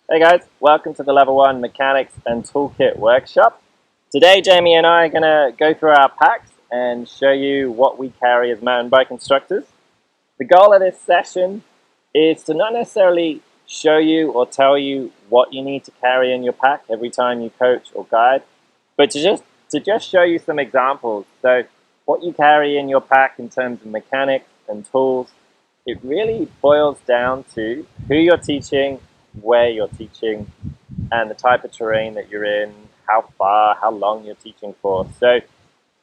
Hey guys, welcome to the Level 1 Mechanics and Toolkit Workshop. Today Jamie and I are going to go through our packs and show you what we carry as mountain bike instructors. The goal of this session is to not necessarily show you or tell you what you need to carry in your pack every time you coach or guide, but to just show you some examples. So what you carry in your pack in terms of mechanics and tools, it really boils down to who you're teaching, where you're teaching, and the type of terrain that you're in, how far, how long you're teaching for. So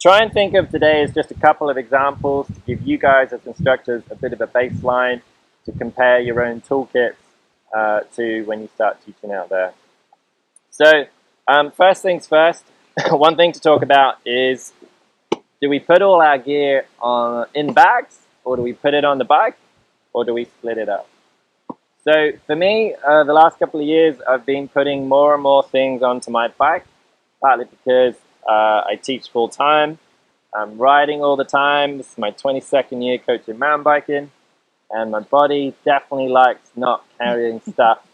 try and think of today as just a couple of examples to give you guys as instructors a bit of a baseline to compare your own toolkits to when you start teaching out there. So first things first, one thing to talk about is, do we put all our gear in bags, or do we put it on the bike, or do we split it up? So for me, the last couple of years, I've been putting more and more things onto my bike, partly because I teach full time. I'm riding all the time. This is my 22nd year coaching mountain biking, and my body definitely likes not carrying stuff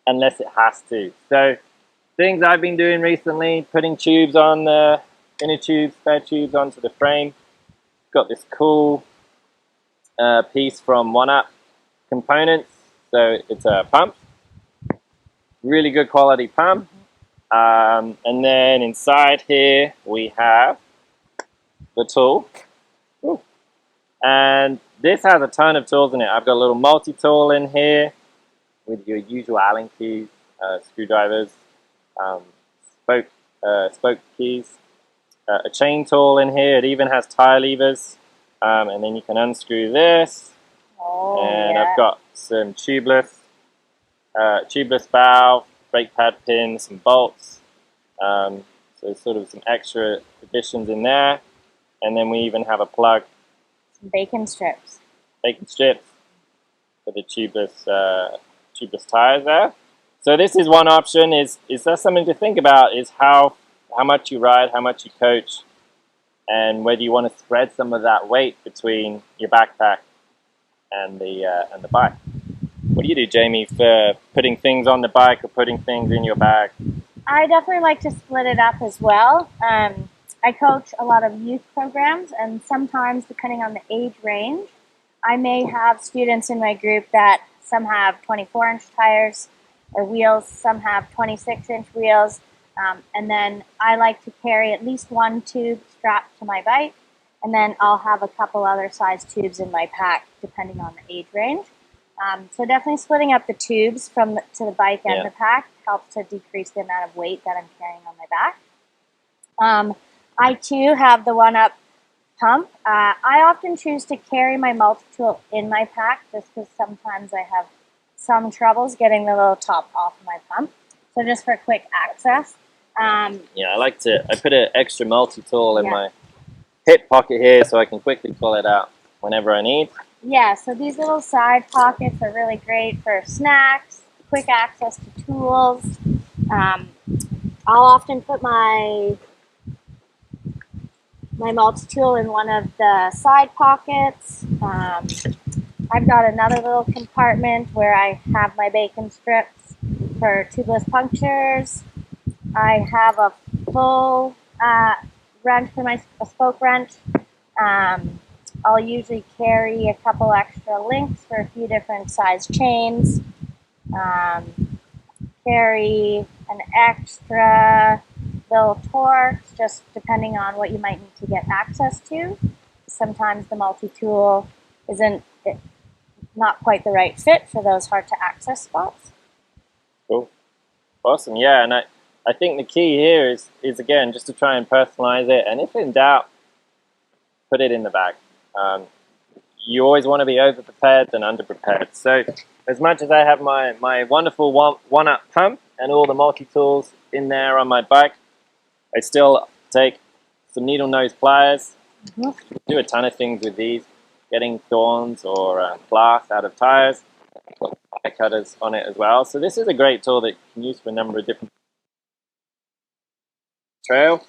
unless it has to. So things I've been doing recently, putting tubes on the inner tubes, spare tubes onto the frame. Got this cool piece from 1UP Components. So it's a pump, really good quality pump. And then inside here we have the tool. Ooh. And this has a ton of tools in it. I've got a little multi-tool in here with your usual Allen keys, screwdrivers, spoke keys, a chain tool in here. It even has tie levers. And then you can unscrew this. And I've got some tubeless valve, brake pad pins, some bolts. So sort of some extra additions in there. And then we even have a plug. Some bacon strips. Bacon strips for the tubeless tires there. So this is one option. Is that something to think about? Is how much you ride, how much you coach, and whether you want to spread some of that weight between your backpack and the bike. What do you do, Jamie, for putting things on the bike or putting things in your bag? I definitely like to split it up as well. I coach a lot of youth programs, and sometimes, depending on the age range, I may have students in my group that some have 24-inch tires or wheels, some have 26-inch wheels, and then I like to carry at least one tube strapped to my bike, and then I'll have a couple other size tubes in my pack, depending on the age range. So definitely splitting up the tubes to the bike and the pack helps to decrease the amount of weight that I'm carrying on my back. I too have the 1UP pump. I often choose to carry my multi-tool in my pack just because sometimes I have some troubles getting the little top off of my pump. So just for quick access. I put an extra multi-tool in my hip pocket here so I can quickly pull it out whenever I need. Yeah, so these little side pockets are really great for snacks, quick access to tools. I'll often put my multi-tool in one of the side pockets. I've got another little compartment where I have my bacon strips for tubeless punctures. I have a full wrench for my spoke wrench. I'll usually carry a couple extra links for a few different size chains. Carry an extra little Torx, just depending on what you might need to get access to. Sometimes the multi-tool isn't not quite the right fit for those hard to access spots. Cool. Awesome. Yeah, and I think the key here is again just to try and personalize it, and if in doubt, put it in the bag. You always want to be over prepared than under prepared. So as much as I have my wonderful 1UP pump and all the multi-tools in there on my bike, I still take some needle nose pliers. Do a ton of things with these, getting thorns or glass out of tires. Put tire cutters on it as well. So this is a great tool that you can use for a number of different trail.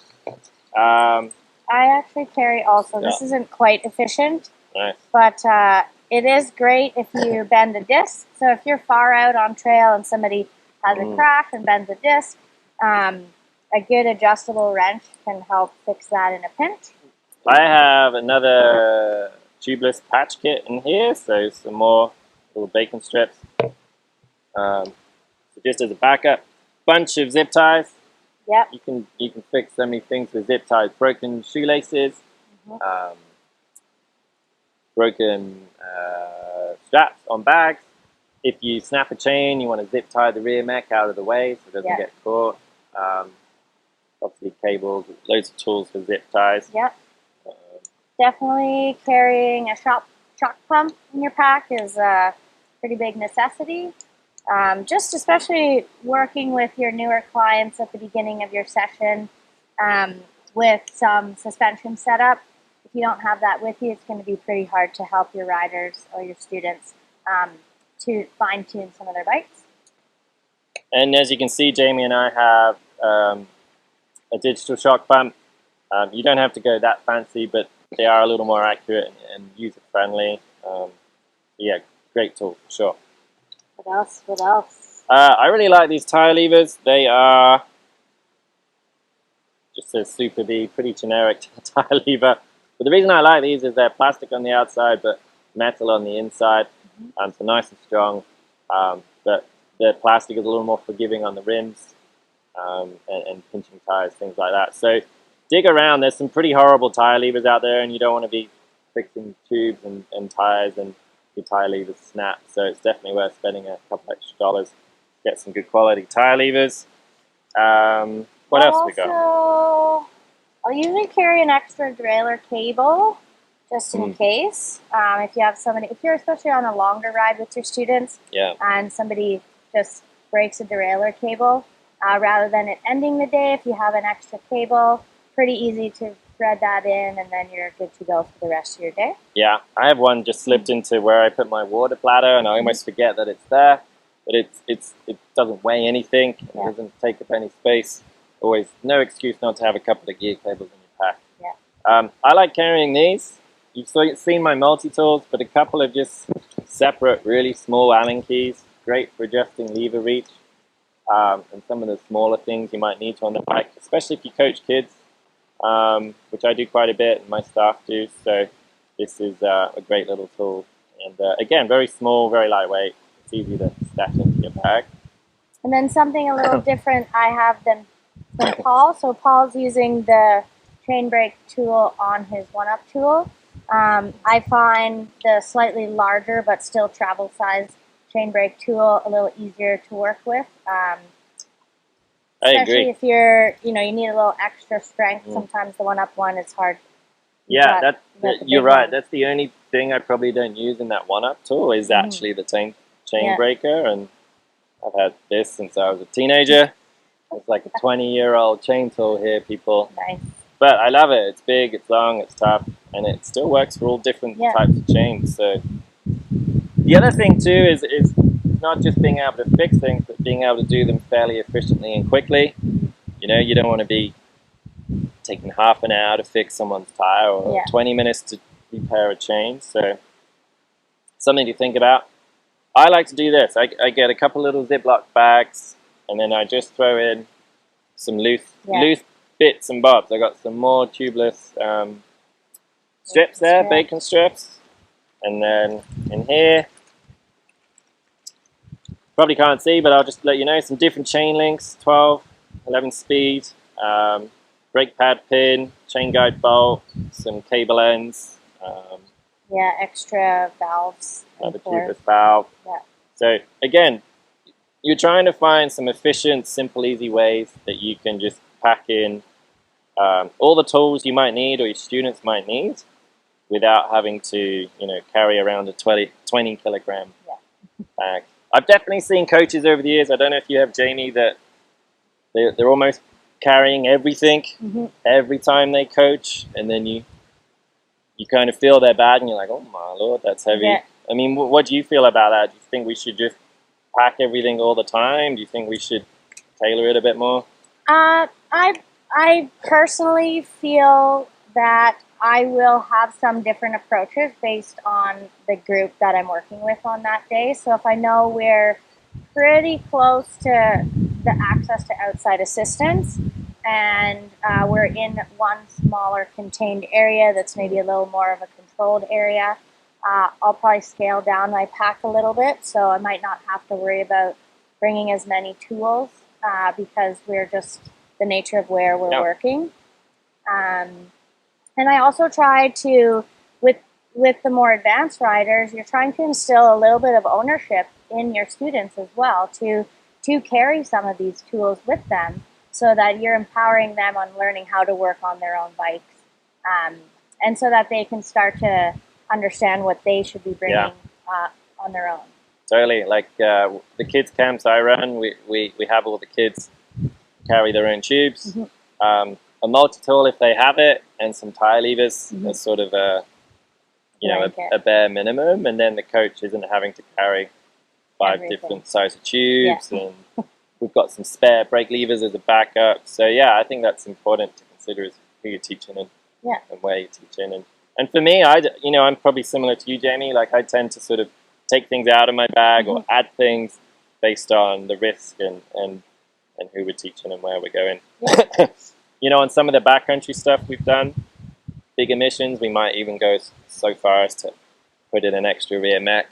I actually carry also. This isn't quite efficient, but it is great if you bend a disc. So if you're far out on trail and somebody has a crash and bends a disc, a good adjustable wrench can help fix that in a pinch. I have another tubeless patch kit in here, so some more little bacon strips. So just as a backup, bunch of zip ties. Yep. You can fix so many things with zip ties. Broken shoelaces, broken straps on bags. If you snap a chain, you want to zip tie the rear mech out of the way so it doesn't get caught. Obviously cables, loads of tools for zip ties. Yep. Definitely carrying a shock pump in your pack is a pretty big necessity. Just especially working with your newer clients at the beginning of your session with some suspension setup. If you don't have that with you, it's going to be pretty hard to help your riders or your students to fine-tune some of their bikes. And as you can see, Jamie and I have a digital shock pump. You don't have to go that fancy, but they are a little more accurate and user-friendly. Yeah, great tool for sure. What else? What else? I really like these tire levers. They are just a super B, pretty generic tire lever. But the reason I like these is they're plastic on the outside, but metal on the inside. So nice and strong. But the plastic is a little more forgiving on the rims and pinching tires, things like that. So dig around. There's some pretty horrible tire levers out there, and you don't want to be fixing tubes and tires and your tire levers snap. So it's definitely worth spending a couple extra dollars to get some good quality tire levers. What else we got? I'll usually carry an extra derailleur cable just in case. If you have somebody, if you're especially on a longer ride with your students, and somebody just breaks a derailleur cable, rather than it ending the day, if you have an extra cable, pretty easy to thread that in, and then you're good to go for the rest of your day. Yeah, I have one just slipped into where I put my water bladder, and I almost forget that it's there. But it doesn't weigh anything. It doesn't take up any space. Always no excuse not to have a couple of gear cables in your pack. I like carrying these. You've seen my multi-tools, but a couple of just separate, really small Allen keys. Great for adjusting lever reach. And some of the smaller things you might need to on the bike, especially if you coach kids, which I do quite a bit and my staff do. So this is a great little tool. And again, very small, very lightweight. It's easy to stash into your bag. And then something a little different I have than from Paul. So Paul's using the chain brake tool on his one-up tool. I find the slightly larger but still travel size chain brake tool a little easier to work with. Especially if you're, you need a little extra strength. Sometimes the one-up one is hard. Yeah, you're right. That's the only thing I probably don't use in that one-up tool is actually the chain breaker. And I've had this since I was a teenager. It's like a 20-year-old chain tool here, people. Nice. But I love it. It's big, it's long, it's tough, and it still works for all different types of chains. So the other thing too is not just being able to fix things, but being able to do them fairly efficiently and quickly. You don't want to be taking half an hour to fix someone's tire or 20 minutes to repair a chain. So something to think about. I like to do this. I get a couple little Ziploc bags, and then I just throw in some loose bits and bobs. I got some more tubeless strips there, bacon strips. And then in here, probably can't see, but I'll just let you know, some different chain links, 12, 11 speed, brake pad pin, chain guide bolt, some cable ends. Extra valves. Another tubeless valve. So again, you're trying to find some efficient, simple, easy ways that you can just pack in all the tools you might need or your students might need without having to, carry around a 20 kilogram bag. I've definitely seen coaches over the years, I don't know if you have, Jamie, that they're almost carrying everything every time they coach, and then you kind of feel their bag and you're like, oh my lord, that's heavy. I mean, what do you feel about that? Do you think we should just pack everything all the time? Do you think we should tailor it a bit more? I personally feel that I will have some different approaches based on the group that I'm working with on that day. So if I know we're pretty close to the access to outside assistance, and we're in one smaller contained area that's maybe a little more of a controlled area. I'll probably scale down my pack a little bit, so I might not have to worry about bringing as many tools because we're just the nature of where we're working. And I also try to, with the more advanced riders, you're trying to instill a little bit of ownership in your students as well to carry some of these tools with them, so that you're empowering them on learning how to work on their own bikes, and so that they can start to understand what they should be bringing on their own. Totally. Like the kids camps I run, we have all the kids carry their own tubes, a multi-tool if they have it, and some tire levers as sort of a bare minimum, and then the coach isn't having to carry 5 different sizes of tubes, and we've got some spare brake levers as a backup. So yeah, I think that's important to consider, is who you're teaching and where you're teaching. And for me, I'm probably similar to you, Jamie. Like, I tend to sort of take things out of my bag or add things based on the risk and who we're teaching and where we're going. On some of the backcountry stuff we've done, bigger missions, we might even go so far as to put in an extra rear mech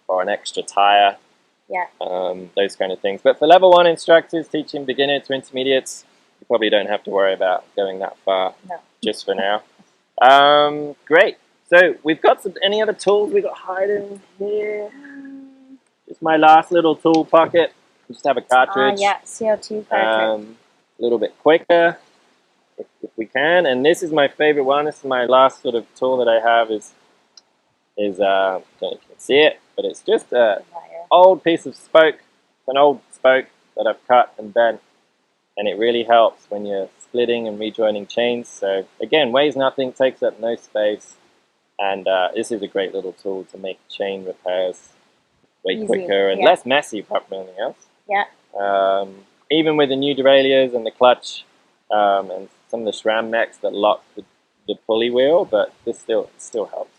or an extra tire, those kind of things. But for level 1 instructors teaching beginner to intermediates, you probably don't have to worry about going that far just for now. Great. So we've got any other tools we got hiding here? Just my last little tool pocket. We just have a cartridge. CO2 cartridge. A little bit quicker if we can. And this is my favorite one. This is my last sort of tool that I have is I don't know if you can see it, but it's just an old piece of spoke. It's an old spoke that I've cut and bent, and it really helps when you're splitting and rejoining chains. So again, weighs nothing, takes up no space, and this is a great little tool to make chain repairs way quicker and less messy, apart from anything else. Even with the new derailleurs and the clutch and some of the SRAM mechs that lock the pulley wheel, but this still helps.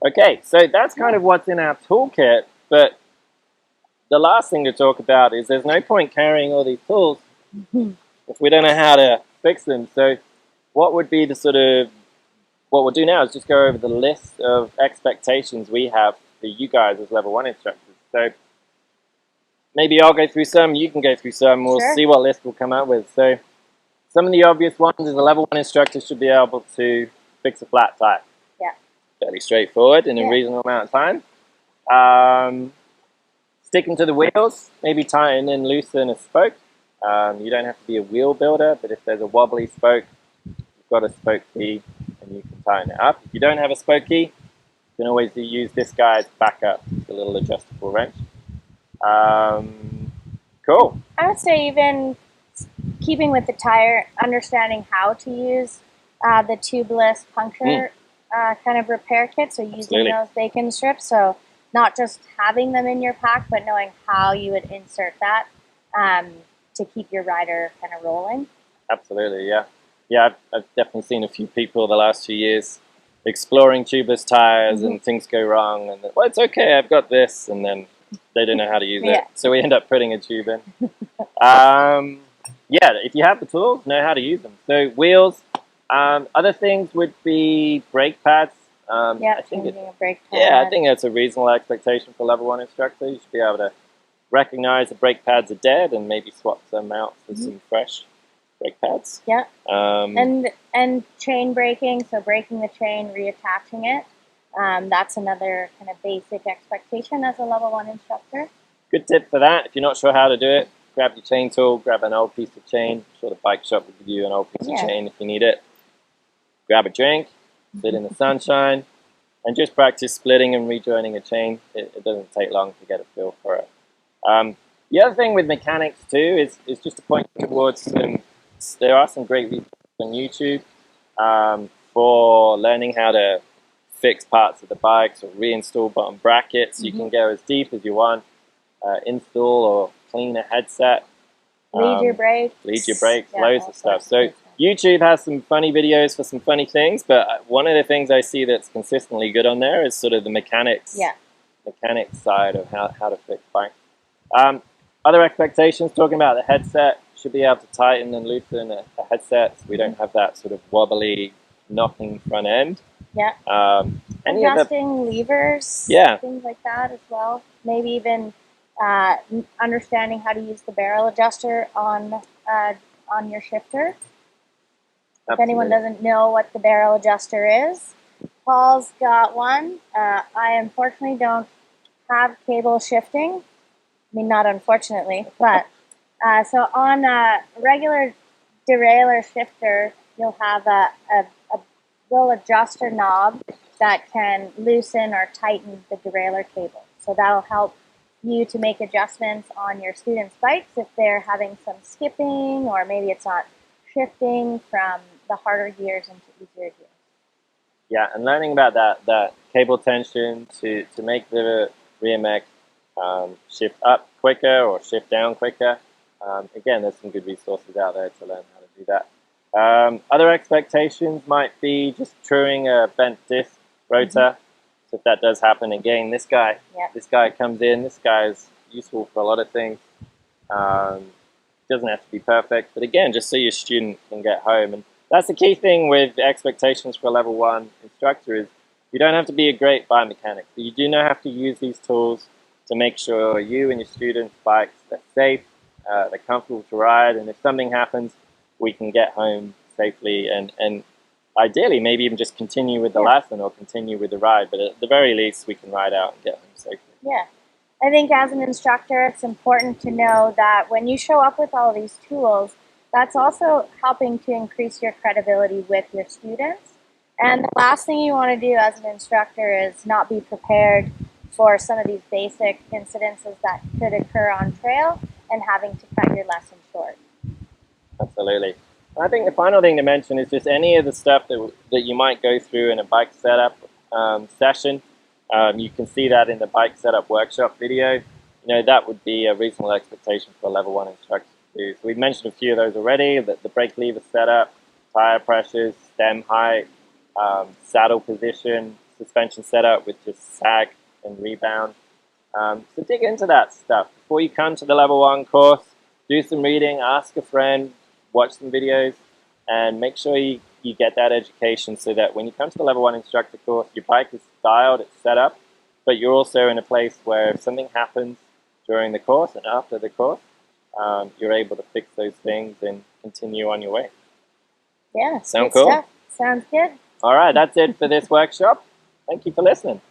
Okay, so that's kind of what's in our toolkit, but the last thing to talk about is there's no point carrying all these tools if we don't know how to fix them. So what would be what we'll do now is just go over the list of expectations we have for you guys as level 1 instructors. So maybe I'll go through some, you can go through some, we'll see what list we'll come up with. So some of the obvious ones is a level 1 instructor should be able to fix a flat tire. Fairly straightforward in a reasonable amount of time. Sticking to the wheels, maybe tighten and loosen a spoke. You don't have to be a wheel builder, but if there's a wobbly spoke, you've got a spoke key and you can tighten it up. If you don't have a spoke key, you can always use this guy as backup, the little adjustable wrench. Cool. I would say, even keeping with the tire, understanding how to use the tubeless puncture kind of repair kit, so using those bacon strips, so not just having them in your pack, but knowing how you would insert that to keep your rider kind of rolling. Absolutely, yeah. I've definitely seen a few people the last few years exploring tubeless tires and things go wrong, and well, it's okay, I've got this, and then they don't know how to use it, so we end up putting a tube in. If you have the tools, know how to use them. So wheels. Other things would be brake pads. I think a brake pad. I think that's a reasonable expectation for level 1 instructor. You should be able to recognize the brake pads are dead and maybe swap them out for some fresh brake pads. And chain braking, so breaking the chain, reattaching it. That's another kind of basic expectation as a level 1 instructor. Good tip for that. If you're not sure how to do it, grab your chain tool, grab an old piece of chain. I'm sure the bike shop will give you an old piece of chain if you need it. Grab a drink, sit in the sunshine, and just practice splitting and rejoining a chain. It doesn't take long to get a feel for it. The other thing with mechanics too is just to point towards there are some great videos on YouTube for learning how to fix parts of the bikes or reinstall bottom brackets. You can go as deep as you want, install or clean a headset. Lead your brakes, loads of stuff. So YouTube has some funny videos for some funny things, but one of the things I see that's consistently good on there is sort of the mechanics side of how to fix bikes. Other expectations, talking about the headset, should be able to tighten and loosen a headset so we don't have that sort of wobbly, knocking front end. Yeah. Adjusting levers, yeah, things like that as well. Maybe even understanding how to use the barrel adjuster on your shifter. absolutely. If anyone doesn't know what the barrel adjuster is, Paul's got one. I unfortunately don't have cable shifting. I mean, not unfortunately, but so on a regular derailleur shifter, you'll have a little adjuster knob that can loosen or tighten the derailleur cable. So that'll help you to make adjustments on your students' bikes if they're having some skipping or maybe it's not shifting from the harder gears into easier gears. Yeah, and learning about that cable tension to make the rear mech shift up quicker or shift down quicker. Again, there's some good resources out there to learn how to do that. Other expectations might be just truing a bent disc rotor. So if that does happen, again, this guy comes in. This guy is useful for a lot of things. Doesn't have to be perfect, but again, just so your student can get home. And that's the key thing with expectations for a level 1 instructor is you don't have to be a great biomechanic, but you do not have to use these tools to make sure you and your students' bikes are safe, they're comfortable to ride, and if something happens, we can get home safely and ideally maybe even just continue with the lesson or continue with the ride, but at the very least we can ride out and get home safely. Yeah. I think as an instructor, it's important to know that when you show up with all these tools, that's also helping to increase your credibility with your students. And the last thing you want to do as an instructor is not be prepared for some of these basic incidences that could occur on trail and having to cut your lesson short. Absolutely. I think the final thing to mention is just any of the stuff that you might go through in a bike setup session. You can see that in the bike setup workshop video. You know, that would be a reasonable expectation for a level 1 instructor to do. So we've mentioned a few of those already, the brake lever setup, tire pressures, stem height, saddle position, suspension setup with just sag and rebound. So dig into that stuff. Before you come to the level 1 course, do some reading, ask a friend, watch some videos, and make sure you get that education so that when you come to the level 1 instructor course, your bike is styled, it's set up, but you're also in a place where if something happens during the course and after the course, you're able to fix those things and continue on your way. Yeah. Sound cool? Stuff. Sounds good. All right, that's it for this workshop. Thank you for listening.